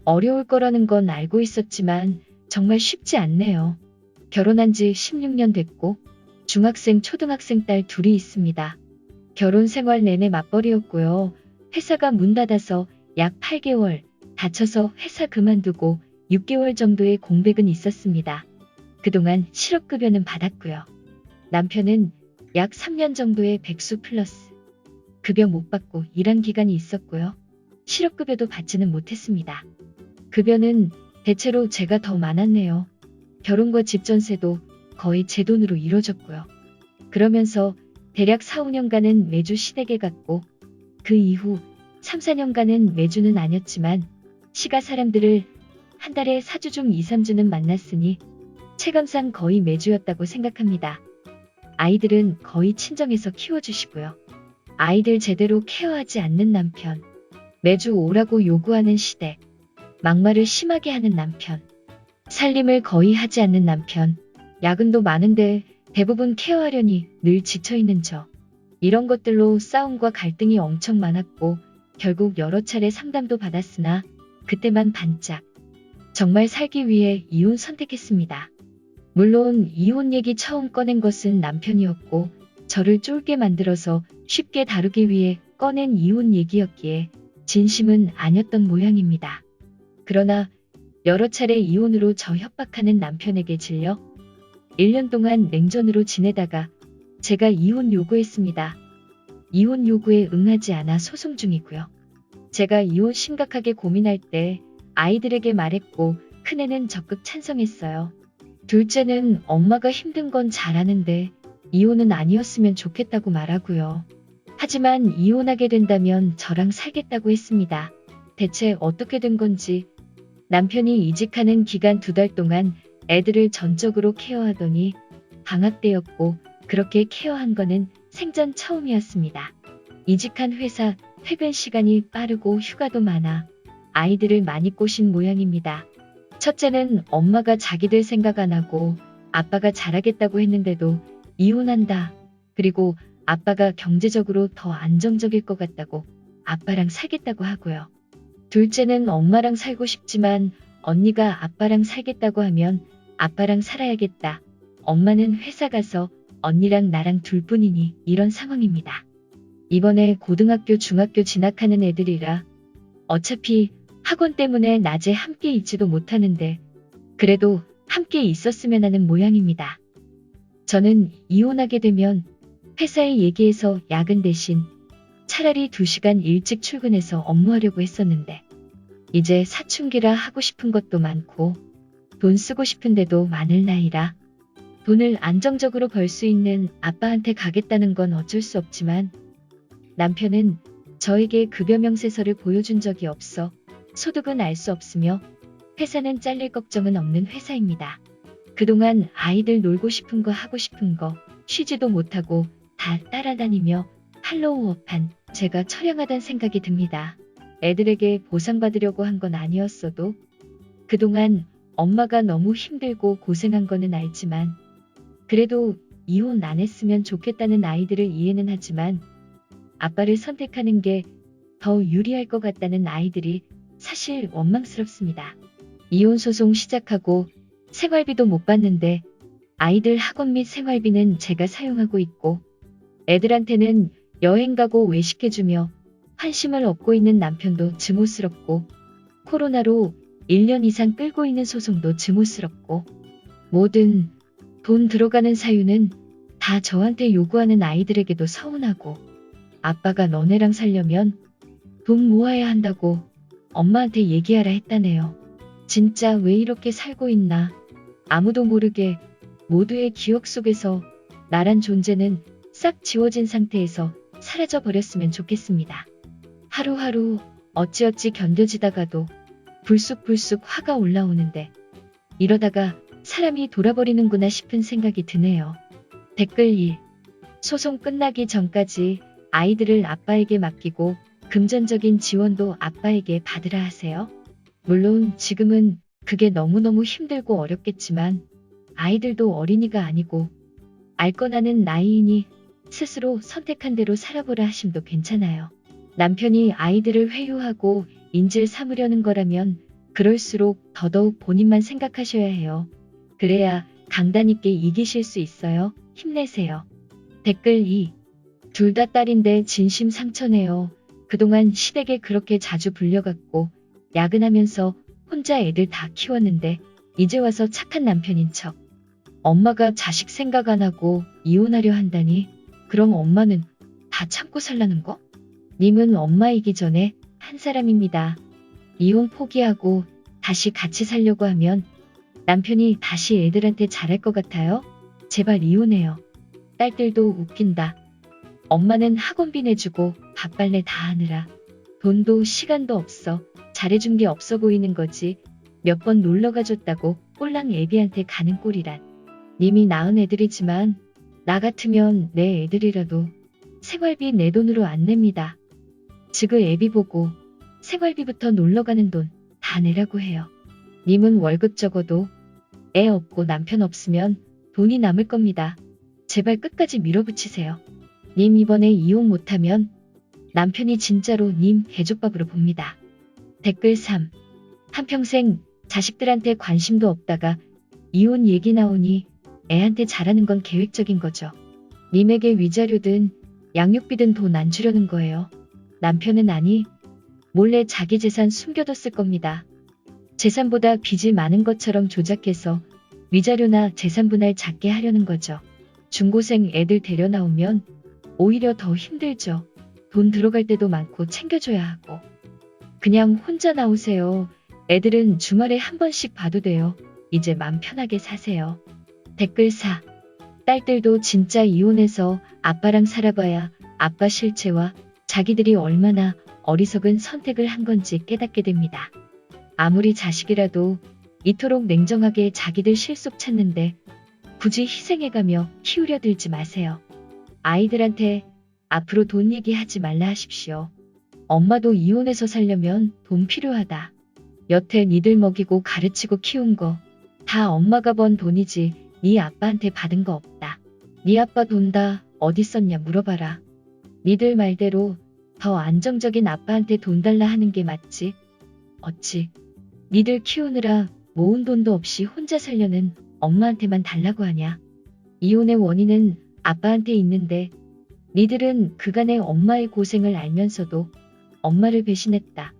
어려울 거라는 건 알고 있었지만 정말 쉽지 않네요. 결혼한 지 16년 됐고 중학생, 초등학생 딸 둘이 있습니다. 결혼 생활 내내 맞벌이였고요. 회사가 문 닫아서 약 8개월, 다쳐서 회사 그만두고 6개월 정도의 공백은 있었습니다. 그동안 실업급여는 받았고요. 남편은 약 3년 정도의 백수 플러스 급여 못 받고 일한 기간이 있었고요. 실업급여도 받지는 못했습니다. 급여는 대체로 제가 더 많았네요. 결혼과 집 전세도 거의 제 돈으로 이뤄졌고요. 그러면서 대략 4, 5년간은 매주 시댁에 갔고 그 이후 3, 4년간은 매주는 아니었지만 시가 사람들을 한 달에 4주 중 2, 3주는 만났으니 체감상 거의 매주였다고 생각합니다. 아이들은 거의 친정에서 키워주시고요. 아이들 제대로 케어하지 않는 남편, 매주 오라고 요구하는 시댁, 막말을 심하게 하는 남편, 살림을 거의 하지 않는 남편, 야근도 많은데 대부분 케어하려니 늘 지쳐있는 저. 이런 것들로 싸움과 갈등이 엄청 많았고 결국 여러 차례 상담도 받았으나 그때만 반짝. 정말 살기 위해 이혼 선택했습니다. 물론 이혼 얘기 처음 꺼낸 것은 남편이었고 저를 쫄게 만들어서 쉽게 다루기 위해 꺼낸 이혼 얘기였기에 진심은 아니었던 모양입니다. 그러나 여러 차례 이혼으로 저 협박하는 남편에게 질려 1년 동안 냉전으로 지내다가 제가 이혼 요구했습니다. 이혼 요구에 응하지 않아 소송 중이고요. 제가 이혼 심각하게 고민할 때 아이들에게 말했고 큰애는 적극 찬성했어요. 둘째는 엄마가 힘든 건 잘 아는데 이혼은 아니었으면 좋겠다고 말하고요. 하지만 이혼하게 된다면 저랑 살겠다고 했습니다. 대체 어떻게 된 건지 남편이 이직하는 기간 2달 동안 애들을 전적으로 케어하더니 방학 때였고 그렇게 케어한 거는 생전 처음이었습니다. 이직한 회사 퇴근 시간이 빠르고 휴가도 많아 아이들을 많이 꼬신 모양입니다. 첫째는 엄마가 자기들 생각 안 하고 아빠가 잘하겠다고 했는데도 이혼한다. 그리고 아빠가 경제적으로 더 안정적일 것 같다고 아빠랑 살겠다고 하고요. 둘째는 엄마랑 살고 싶지만 언니가 아빠랑 살겠다고 하면 아빠랑 살아야겠다. 엄마는 회사 가서 언니랑 나랑 둘뿐이니 이런 상황입니다. 이번에 고등학교, 중학교 진학하는 애들이라 어차피 학원 때문에 낮에 함께 있지도 못하는데 그래도 함께 있었으면 하는 모양입니다. 저는 이혼하게 되면 회사에 얘기해서 야근 대신 차라리 2시간 일찍 출근해서 업무하려고 했었는데 이제 사춘기라 하고 싶은 것도 많고 돈 쓰고 싶은데도 많을 나이라 돈을 안정적으로 벌 수 있는 아빠한테 가겠다는 건 어쩔 수 없지만 남편은 저에게 급여 명세서를 보여준 적이 없어 소득은 알 수 없으며 회사는 잘릴 걱정은 없는 회사입니다. 그동안 아이들 놀고 싶은 거 하고 싶은 거 쉬지도 못하고 다 따라다니며 팔로우업한 제가 처량하단 생각이 듭니다. 애들에게 보상받으려고 한 건 아니었어도 그동안 엄마가 너무 힘들고 고생한 거는 알지만 그래도 이혼 안 했으면 좋겠다는 아이들을 이해는 하지만 아빠를 선택하는 게 더 유리할 것 같다는 아이들이 사실 원망스럽습니다. 이혼 소송 시작하고 생활비도 못 받는데 아이들 학원 및 생활비는 제가 사용하고 있고 애들한테는 여행 가고 외식해주며 환심을 얻고 있는 남편도 증오스럽고 코로나로 1년 이상 끌고 있는 소송도 증오스럽고 모든 돈 들어가는 사유는 다 저한테 요구하는 아이들에게도 서운하고 아빠가 너네랑 살려면 돈 모아야 한다고 엄마한테 얘기하라 했다네요. 진짜 왜 이렇게 살고 있나. 아무도 모르게 모두의 기억 속에서 나란 존재는 싹 지워진 상태에서 사라져 버렸으면 좋겠습니다. 하루하루 어찌어찌 견뎌지다가도 불쑥불쑥 화가 올라오는데 이러다가 사람이 돌아버리는구나 싶은 생각이 드네요. 댓글 1. 소송 끝나기 전까지 아이들을 아빠에게 맡기고 금전적인 지원도 아빠에게 받으라 하세요. 물론 지금은 그게 너무너무 힘들고 어렵겠지만 아이들도 어린이가 아니고 알 거 나는 나이이니 스스로 선택한 대로 살아보라 하심도 괜찮아요. 남편이 아이들을 회유하고 인질 삼으려는 거라면 그럴수록 더더욱 본인만 생각하셔야 해요. 그래야 강단 있게 이기실 수 있어요. 힘내세요. 댓글 2. 둘 다 딸인데 진심 상처네요. 그동안 시댁에 그렇게 자주 불려갔고 야근하면서 혼자 애들 다 키웠는데 이제 와서 착한 남편인 척. 엄마가 자식 생각 안 하고 이혼하려 한다니. 그럼 엄마는 다 참고 살라는 거? 님은 엄마이기 전에 한 사람입니다. 이혼 포기하고 다시 같이 살려고 하면 남편이 다시 애들한테 잘할 것 같아요? 제발 이혼해요. 딸들도 웃긴다. 엄마는 학원비 내주고 밥 빨래 다 하느라 돈도 시간도 없어. 잘해준 게 없어 보이는 거지. 몇 번 놀러 가줬다고 꼴랑 애비한테 가는 꼴이란. 님이 낳은 애들이지만 나 같으면 내 애들이라도 생활비 내 돈으로 안 냅니다. 지그 애비 보고 생활비부터 놀러가는 돈 다 내라고 해요. 님은 월급 적어도 애 없고 남편 없으면 돈이 남을 겁니다. 제발 끝까지 밀어붙이세요. 님 이번에 이혼 못하면 남편이 진짜로 님 개족밥으로 봅니다. 댓글 3. 한평생 자식들한테 관심도 없다가 이혼 얘기 나오니 애한테 잘하는 건 계획적인 거죠. 님에게 위자료든 양육비든 돈 안 주려는 거예요. 남편은 아니, 몰래 자기 재산 숨겨뒀을 겁니다. 재산보다 빚이 많은 것처럼 조작해서 위자료나 재산 분할 작게 하려는 거죠. 중고생 애들 데려 나오면 오히려 더 힘들죠. 돈 들어갈 때도 많고 챙겨줘야 하고. 그냥 혼자 나오세요. 애들은 주말에 한 번씩 봐도 돼요. 이제 맘 편하게 사세요. 댓글 4. 딸들도 진짜 이혼해서 아빠랑 살아봐야 아빠 실체와 자기들이 얼마나 어리석은 선택을 한 건지 깨닫게 됩니다. 아무리 자식이라도 이토록 냉정하게 자기들 실속 찾는데 굳이 희생해가며 키우려 들지 마세요. 아이들한테 앞으로 돈 얘기하지 말라 하십시오. 엄마도 이혼해서 살려면 돈 필요하다. 여태 니들 먹이고 가르치고 키운 거 다 엄마가 번 돈이지 니 아빠한테 받은 거 없다. 니 아빠 돈 다 어디 썼냐 물어봐라. 니들 말대로 더 안정적인 아빠한테 돈 달라 하는 게 맞지. 어찌 니들 키우느라 모은 돈도 없이 혼자 살려는 엄마한테만 달라고 하냐. 이혼의 원인은 아빠한테 있는데 니들은 그간의 엄마의 고생을 알면서도 엄마를 배신했다.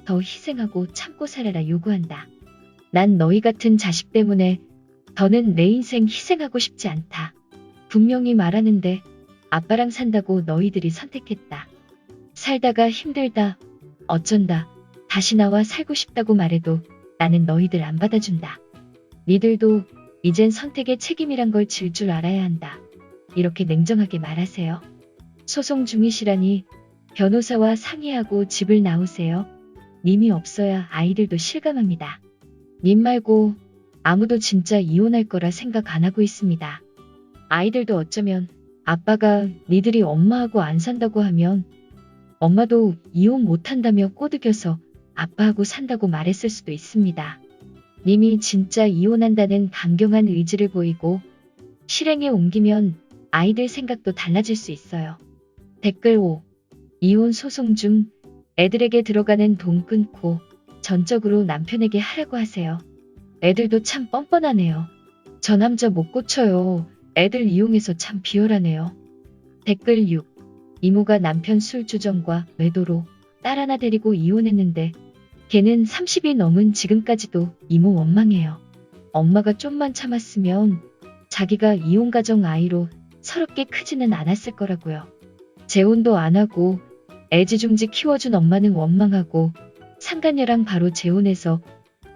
더 희생하고 참고 살아라 요구한다. 난 너희 같은 자식 때문에 더는 내 인생 희생하고 싶지 않다. 분명히 말하는데 아빠랑 산다고 너희들이 선택했다. 살다가 힘들다. 어쩐다. 다시 나와 살고 싶다고 말해도 나는 너희들 안 받아준다. 니들도 이젠 선택의 책임이란 걸 질 줄 알아야 한다. 이렇게 냉정하게 말하세요. 소송 중이시라니 변호사와 상의하고 집을 나오세요. 님이 없어야 아이들도 실감합니다. 님 말고 아무도 진짜 이혼할 거라 생각 안 하고 있습니다. 아이들도 어쩌면 아빠가 니들이 엄마하고 안 산다고 하면 엄마도 이혼 못한다며 꼬드겨서 아빠하고 산다고 말했을 수도 있습니다. 님이 진짜 이혼한다는 강경한 의지를 보이고 실행에 옮기면 아이들 생각도 달라질 수 있어요. 댓글 5. 이혼 소송 중 애들에게 들어가는 돈 끊고 전적으로 남편에게 하라고 하세요. 애들도 참 뻔뻔하네요. 저 남자 못 고쳐요. 애들 이용해서 참 비열하네요. 댓글 6. 이모가 남편 술 주정과 외도로 딸 하나 데리고 이혼했는데 걔는 30이 넘은 지금까지도 이모 원망해요. 엄마가 좀만 참았으면 자기가 이혼 가정 아이로 서럽게 크지는 않았을 거라고요. 재혼도 안 하고 애지중지 키워준 엄마는 원망하고 상간녀랑 바로 재혼해서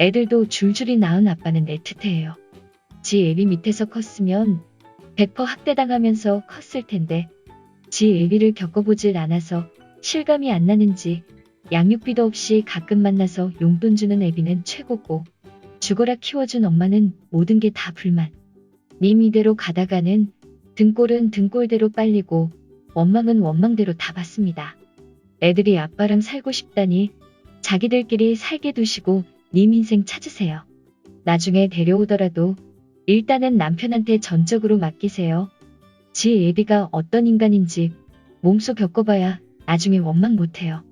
애들도 줄줄이 낳은 아빠는 애틋해해요. 지 애비 밑에서 컸으면 100% 학대당하면서 컸을 텐데 지 애비를 겪어보질 않아서 실감이 안 나는지 양육비도 없이 가끔 만나서 용돈 주는 애비는 최고고 죽어라 키워준 엄마는 모든 게 다 불만. 님 이대로 가다가는 등골은 등골대로 빨리고 원망은 원망대로 다 받습니다. 애들이 아빠랑 살고 싶다니 자기들끼리 살게 두시고 님 인생 찾으세요. 나중에 데려오더라도 일단은 남편한테 전적으로 맡기세요. 지 애비가 어떤 인간인지 몸소 겪어봐야 나중에 원망 못해요.